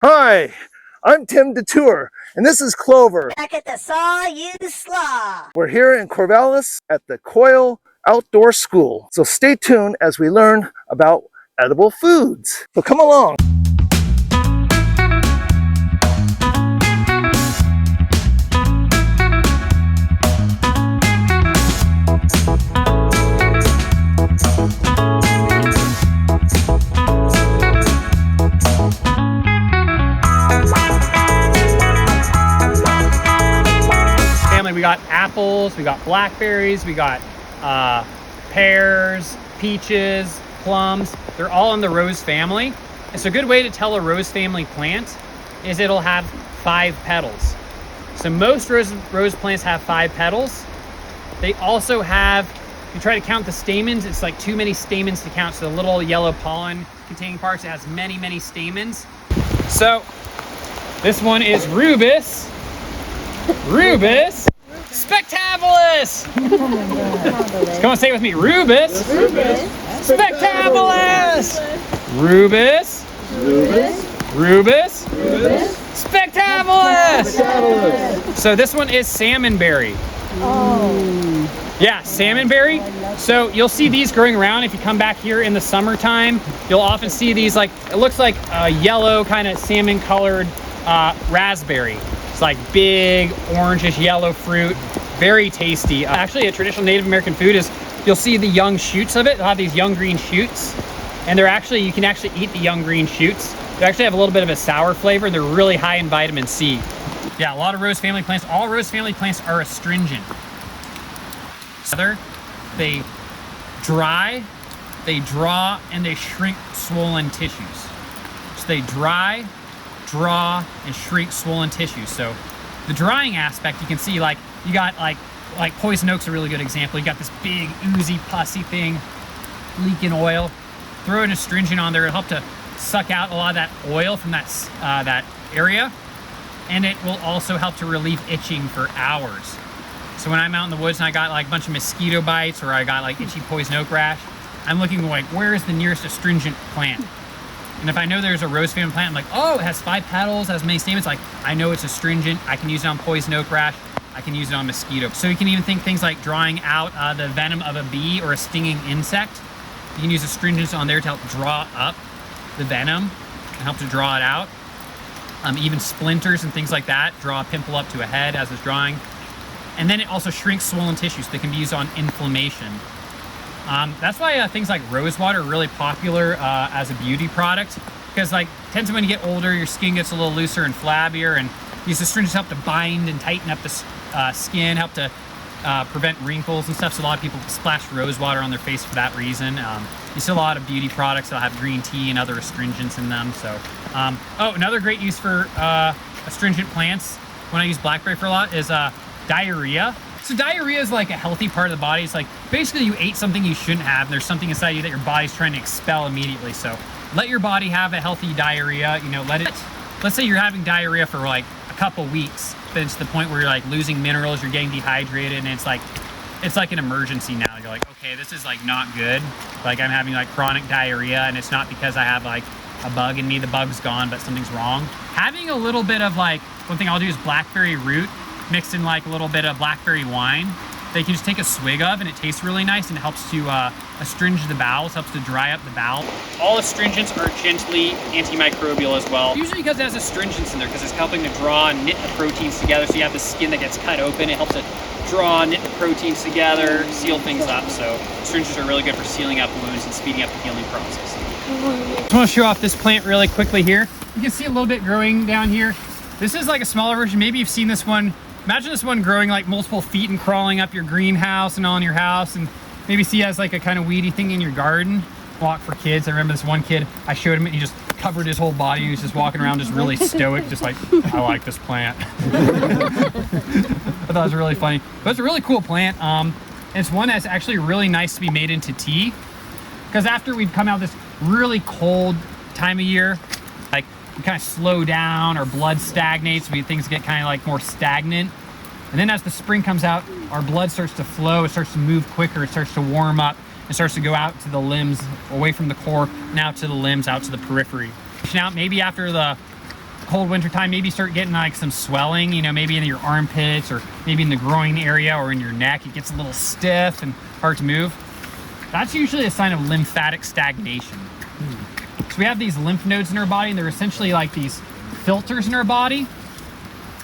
Hi, I'm Tim Detour, and this is Clover. Back at the Saw You Slaw. We're here in Corvallis at the Coyle Outdoor School. So stay tuned as we learn about edible foods. So come along. We got apples, we got blackberries, we got pears, peaches, plums. They're all in the rose family. And so a good way to tell a rose family plant is it'll have 5 petals. So most rose plants have 5 petals. They also have, if you try to count the stamens, it's like too many stamens to count. So the little yellow pollen containing parts, it has many, many stamens. So this one is rubus. Rubus spectaculus! Come on, say it with me. Rubus spectaculus! Rubus spectaculus! So this one is salmonberry. Oh. Yeah, salmonberry. So you'll see these growing around. If you come back here in the summertime, you'll often see these, like, it looks like a yellow kind of salmon colored raspberry. It's like big orangish yellow fruit, very tasty. Actually, a traditional Native American food is, you'll see the young shoots of it. They'll have these young green shoots, and they're actually, you can actually eat the young green shoots. They actually have a little bit of a sour flavor, and they're really high in vitamin C. Yeah, a lot of rose family plants, all rose family plants are astringent. They dry, they draw, and they shrink swollen tissues. So they dry, draw, and shrink swollen tissues. So the drying aspect, you can see, like, you got like poison oak's a really good example. You got this big oozy pussy thing leaking oil. Throw an astringent on there, it'll help to suck out a lot of that oil from that area, and it will also help to relieve itching for hours. So when I'm out in the woods and I got like a bunch of mosquito bites, or I got like itchy poison oak rash, I'm looking like, where is the nearest astringent plant? And if I know there's a rose family plant, I'm like, oh, it has 5 petals, has many stamens, like, I know it's astringent. I can use it on poison oak rash. I can use it on mosquito. So you can even think things like drawing out the venom of a bee or a stinging insect. You can use astringents on there to help draw up the venom and help to draw it out. Even splinters and things like that, draw a pimple up to a head as it's drawing. And then it also shrinks swollen tissues. They can be used on inflammation. That's why things like rose water are really popular as a beauty product, because like tends to, when you get older, your skin gets a little looser and flabbier, and these astringents help to bind and tighten up the skin, help to prevent wrinkles and stuff. So a lot of people splash rose water on their face for that reason. You see a lot of beauty products that'll have green tea and other astringents in them. So, oh, another great use for astringent plants, when I use blackberry for a lot, is diarrhea. So diarrhea is like a healthy part of the body. It's like basically you ate something you shouldn't have, and there's something inside you that your body's trying to expel immediately. So let your body have a healthy diarrhea. You know, let's say you're having diarrhea for like a couple weeks, but it's the point where you're like losing minerals, you're getting dehydrated, and it's like an emergency now. You're like, okay, this is like not good. Like I'm having like chronic diarrhea, and it's not because I have like a bug in me, the bug's gone, but something's wrong. Having a little bit of, like, one thing I'll do is blackberry root mixed in like a little bit of blackberry wine that you can just take a swig of, and it tastes really nice, and it helps to astringe the bowels, helps to dry up the bowel. All astringents are gently antimicrobial as well. Usually because it has astringents in there, because it's helping to draw and knit the proteins together, so you have the skin that gets cut open. It helps to draw, knit the proteins together, seal things up. So astringents are really good for sealing up wounds and speeding up the healing process. I just want to show off this plant really quickly here. You can see a little bit growing down here. This is like a smaller version. Maybe you've seen this one. Imagine this one growing like multiple feet and crawling up your greenhouse and on your house, and maybe see it as like a kind of weedy thing in your garden. Walk for kids. I remember this one kid, I showed him it, he just covered his whole body. He was just walking around just really stoic, just like, I like this plant. I thought it was really funny. But it's a really cool plant. And it's one that's actually really nice to be made into tea, because after we've come out of this really cold time of year, like, we kind of slow down, our blood stagnates, things get kind of like more stagnant. And then as the spring comes out, our blood starts to flow, it starts to move quicker, it starts to warm up, it starts to go out to the limbs, away from the core, and out to the limbs, out to the periphery. Now, maybe after the cold winter time, maybe start getting like some swelling, you know, maybe in your armpits or maybe in the groin area or in your neck, it gets a little stiff and hard to move. That's usually a sign of lymphatic stagnation. So we have these lymph nodes in our body, and they're essentially like these filters in our body.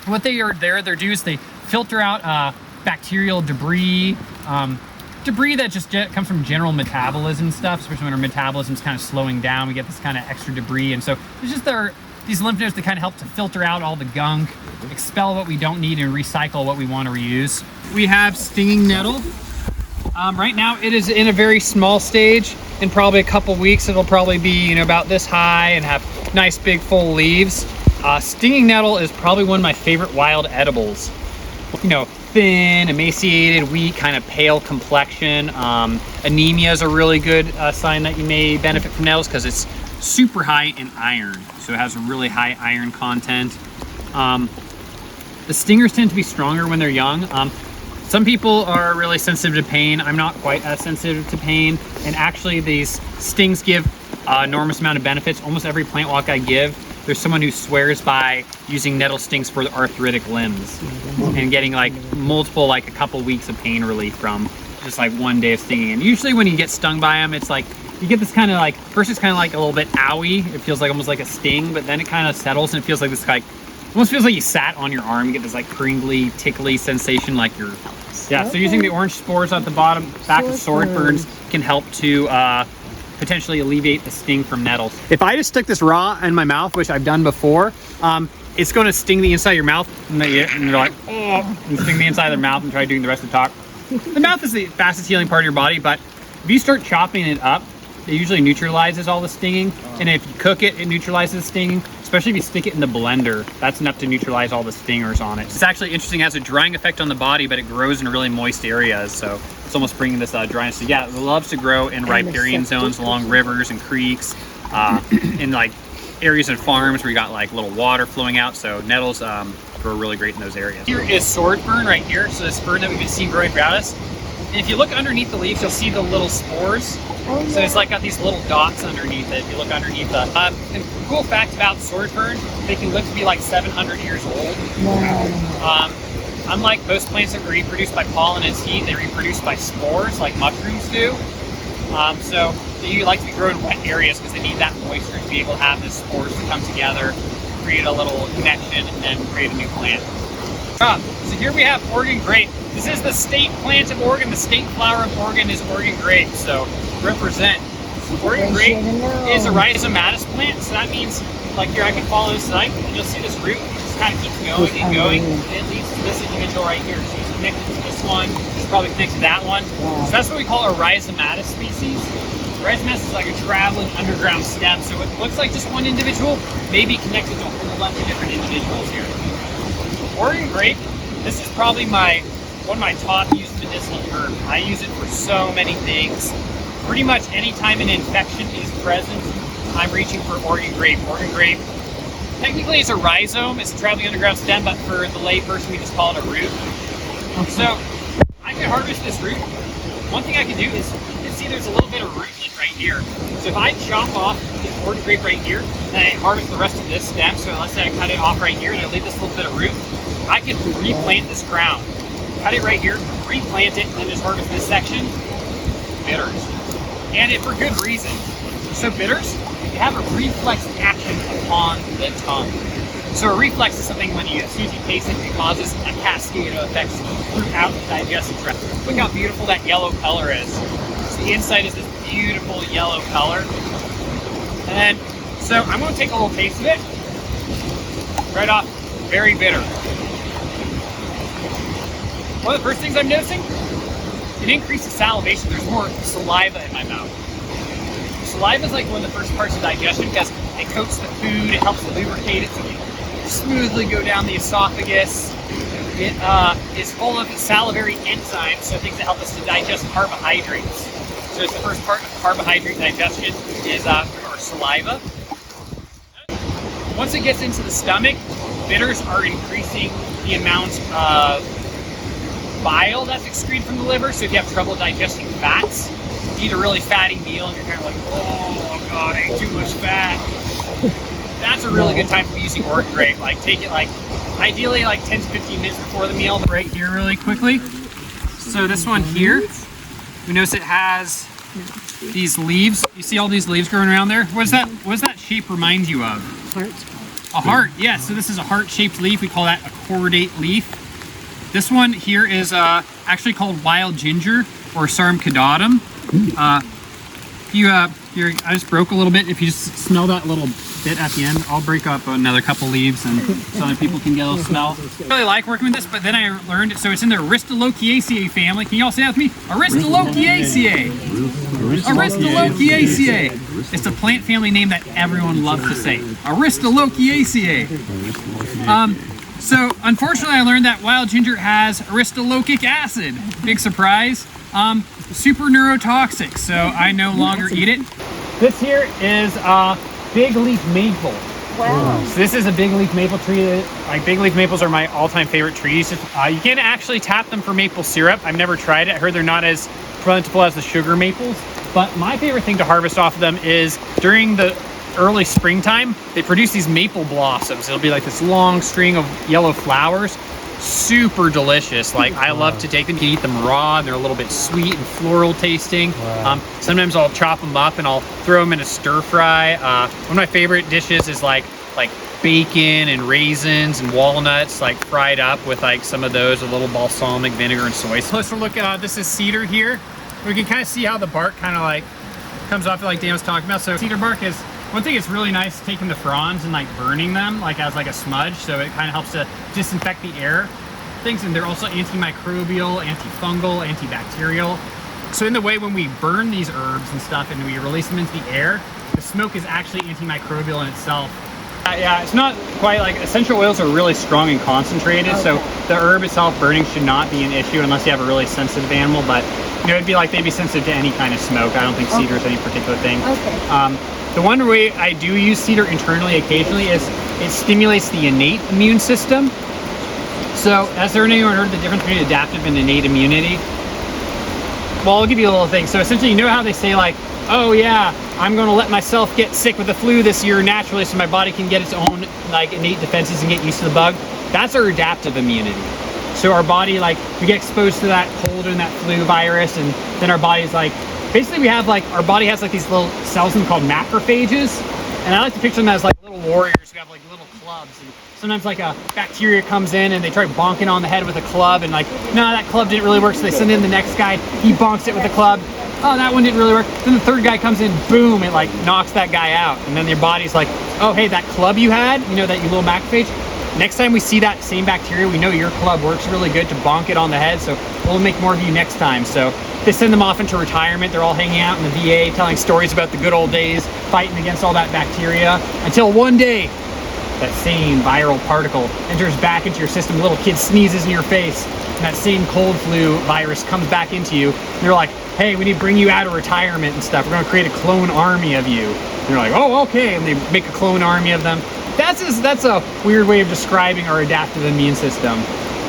What they are there, they do is they filter out bacterial debris, debris that just comes from general metabolism stuff, especially when our metabolism is kind of slowing down. We get this kind of extra debris, and so it's just these lymph nodes that kind of help to filter out all the gunk, expel what we don't need, and recycle what we want to reuse. We have stinging nettle. Right now it is in a very small stage. In probably a couple weeks it'll probably be, you know, about this high and have nice big full leaves. Stinging nettle is probably one of my favorite wild edibles. You know, thin, emaciated, weak, kind of pale complexion. Anemia is a really good sign that you may benefit from nettles because it's super high in iron. So it has a really high iron content. The stingers tend to be stronger when they're young. Some people are really sensitive to pain. I'm not quite as sensitive to pain. And actually these stings give an enormous amount of benefits. Almost every plant walk I give, there's someone who swears by using nettle stings for the arthritic limbs and getting like multiple, like a couple weeks of pain relief from just like one day of stinging. And usually when you get stung by them, it's like, you get this kind of like, first it's kind of like a little bit owie. It feels like almost like a sting, but then it kind of settles and it feels like this like, almost feels like you sat on your arm. You get this like pringly, tickly sensation like you're, yeah. So using the orange spores at the bottom, back of sword ferns can help to potentially alleviate the sting from nettles. If I just stick this raw in my mouth, which I've done before, it's going to sting the inside of your mouth, and they're like, oh, and sting the inside of their mouth and try doing the rest of the talk. The mouth is the fastest healing part of your body, but if you start chopping it up, it usually neutralizes all the stinging, and if you cook it, it neutralizes the stinging. Especially if you stick it in the blender, that's enough to neutralize all the stingers on it. It's actually interesting, it has a drying effect on the body, but it grows in really moist areas, so it's almost bringing this dryness. So yeah, it loves to grow in riparian zones along rivers and creeks, in like areas and farms where you got like little water flowing out, so nettles grow really great in those areas. Here is sword fern right here, so this fern that we've been seeing growing around us. And if you look underneath the leaves, you'll see the little spores. So it's like got these little dots underneath it. If you look underneath the, and cool fact about sword fern, they can live to be like 700 years old. Unlike most plants that reproduce by pollen and seed, they reproduce by spores like mushrooms do. So they like to be grown in wet areas because they need that moisture to be able to have the spores to come together, create a little connection, and then create a new plant. So here we have Oregon grape. This is the state plant of Oregon. The state flower of Oregon is Oregon grape. So represent. Oregon grape is a rhizomatous plant. So that means, like here, I can follow this line, and you'll see this root just kind of keeps going and going, and it leads to this individual right here. So it's connected to this one. It's probably connected to that one. So that's what we call a rhizomatous species. Rhizomatous is like a traveling underground stem. So it looks like just one individual, may be connected to a whole bunch of different individuals here. Oregon grape, this is probably one of my top used medicinal herbs. I use it for so many things. Pretty much any time an infection is present, I'm reaching for Oregon grape. Oregon grape, technically it's a rhizome, it's a traveling underground stem, but for the lay person we just call it a root. So I can harvest this root. One thing I can do is, you can see there's a little bit of rootlet right here. So if I chop off this Oregon grape right here, and I harvest the rest of this stem, so let's say I cut it off right here and I leave this little bit of root, I can replant this crown. Cut it right here, replant it, and then just harvest this section. Bitters. And it for good reason. So bitters, they have a reflex action upon the tongue. So a reflex is something when as soon as you taste it, it causes a cascade of effects throughout the digestive tract. Look how beautiful that yellow color is. So the inside is this beautiful yellow color. And then, so I'm going to take a little taste of it. Right off, very bitter. One of the first things I'm noticing, it increases salivation. There's more saliva in my mouth. Saliva is like one of the first parts of digestion because it coats the food, it helps lubricate it so it can smoothly go down the esophagus. It is full of salivary enzymes, so things that help us to digest carbohydrates. So it's the first part of carbohydrate digestion is through our saliva. Once it gets into the stomach, bitters are increasing the amount of bile that's excreted from the liver. So if you have trouble digesting fats, you eat a really fatty meal and you're kind of like, oh god, I ate too much fat. that's a really good time for using Oregon grape. Like take it like, ideally like 10 to 15 minutes before the meal. Right here really quickly. So this one here, we notice it has these leaves. You see all these leaves growing around there? What does that shape remind you of? Heart. A heart, yeah. So this is a heart-shaped leaf. We call that a chordate leaf. This one here is actually called wild ginger or Sarum caudatum. I just broke a little bit. If you just smell that little bit at the end, I'll break up another couple leaves and so other people can get a little smell. I really like working with this, but then I learned, so it's in the Aristolochiaceae family. Can you all say that with me? Aristolochiaceae. Aristolochiaceae. It's a plant family name that everyone loves to say. Aristolochiaceae. So unfortunately I learned that wild ginger has aristolochic acid. Big surprise. Super neurotoxic, so I no longer eat it. This here is big leaf maple. Wow. So this is a big leaf maple tree. Like big leaf maples are my all-time favorite trees. You can actually tap them for maple syrup. I've never tried it. I heard they're not as plentiful as the sugar maples. But my favorite thing to harvest off of them is during the early springtime, they produce these maple blossoms. It'll be like this long string of yellow flowers. Super delicious. Like I love to take them. You can eat them raw and they're a little bit sweet and floral tasting. Wow. Sometimes I'll chop them up and I'll throw them in a stir fry. One of my favorite dishes is like bacon and raisins and walnuts, like fried up with like some of those, a little balsamic vinegar and soy sauce. Closer look, this is cedar here. We can kind of see how the bark kind of like comes off, like Dan was talking about. So cedar bark is, one thing it's really nice taking the fronds and like burning them like as like a smudge, so it kind of helps to disinfect the air things, and they're also antimicrobial, antifungal, antibacterial. So in the way when we burn these herbs and stuff and we release them into the air, the smoke is actually antimicrobial in itself. Yeah, it's not quite like, essential oils are really strong and concentrated, okay. So the herb itself burning should not be an issue unless you have a really sensitive animal, but you know, it'd be like they'd be sensitive to any kind of smoke. I don't think cedar is any particular thing. Okay. The one way I do use cedar internally occasionally is it stimulates the innate immune system. So has there anyone heard the difference between adaptive and innate immunity? Well, I'll give you a little thing. So essentially, you know how they say like, oh yeah, I'm going to let myself get sick with the flu this year naturally so my body can get its own like innate defenses and get used to the bug? That's our adaptive immunity. So our body, like, we get exposed to that cold and that flu virus, and then our body's like, basically we have like, our body has like these little cells in them called macrophages, and I like to picture them as like little warriors who have like little clubs, and sometimes like a bacteria comes in and they try bonking on the head with a club, and like, no, that club didn't really work, so they send in the next guy, he bonks it with a club, oh, that one didn't really work, then the third guy comes in, boom, it like knocks that guy out, and then your body's like, oh hey, that club you had, you know, that you little macrophage, next time we see that same bacteria, we know your club works really good to bonk it on the head, so we'll make more of you next time. So they send them off into retirement. They're all hanging out in the VA, telling stories about the good old days, fighting against all that bacteria, until one day, that same viral particle enters back into your system. A little kid sneezes in your face, and that same cold flu virus comes back into you. And they're like, hey, we need to bring you out of retirement and stuff. We're going to create a clone army of you. And you're like, oh, okay. And they make a clone army of them. That's a weird way of describing our adaptive immune system.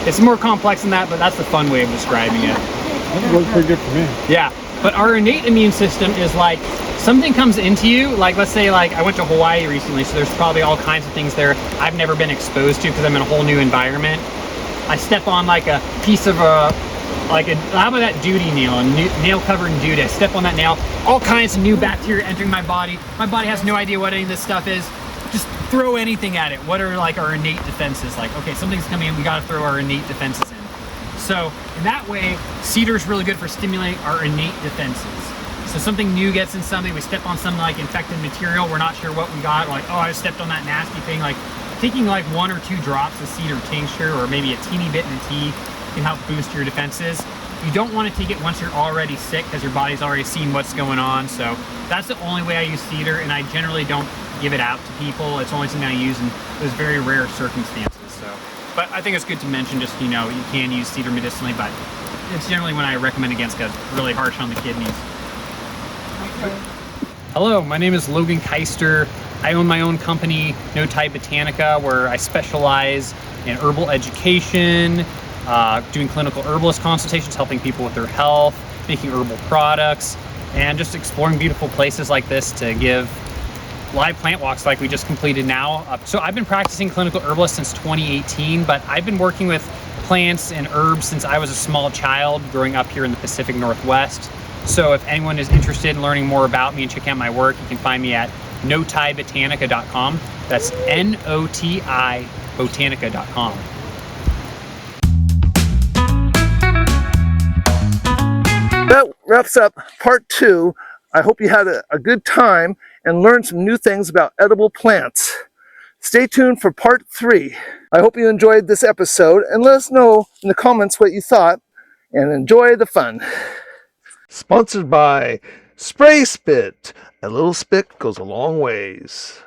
It's more complex than that, but that's the fun way of describing it. That works pretty good for me. Yeah, but our innate immune system is like, something comes into you, like let's say like I went to Hawaii recently, so there's probably all kinds of things there I've never been exposed to because I'm in a whole new environment. I step on like a piece of how about that duty nail, a nail covered in duty. I step on that nail, all kinds of new bacteria entering my body. My body has no idea what any of this stuff is. Just throw anything at it. What are like our innate defenses? Like, okay, something's coming in, we gotta throw our innate defenses in. So in that way, cedar is really good for stimulating our innate defenses. So something new gets in something, we step on some like infected material, we're not sure what we got, we're like, oh, I stepped on that nasty thing. Like taking like 1 or 2 drops of cedar tincture or maybe a teeny bit in the tea can help boost your defenses. You don't want to take it once you're already sick because your body's already seen what's going on. So that's the only way I use cedar, and I generally don't give it out to people. It's only something I use in those very rare circumstances. So, but I think it's good to mention, just, you know, you can use cedar medicinally, but it's generally when I recommend against because it's really harsh on the kidneys. Okay. Hello, my name is Logan Keister. I own my own company, No Type Botanica, where I specialize in herbal education, doing clinical herbalist consultations, helping people with their health, making herbal products, and just exploring beautiful places like this to give live plant walks like we just completed now. So I've been practicing clinical herbalist since 2018, but I've been working with plants and herbs since I was a small child growing up here in the Pacific Northwest. So if anyone is interested in learning more about me and checking out my work, you can find me at notibotanica.com. That's N-O-T-I botanica.com. That wraps up part 2. I hope you had a good time and learned some new things about edible plants. Stay tuned for part 3. I hope you enjoyed this episode, and let us know in the comments what you thought, and enjoy the fun. Sponsored by Spray Spit. A little spit goes a long ways.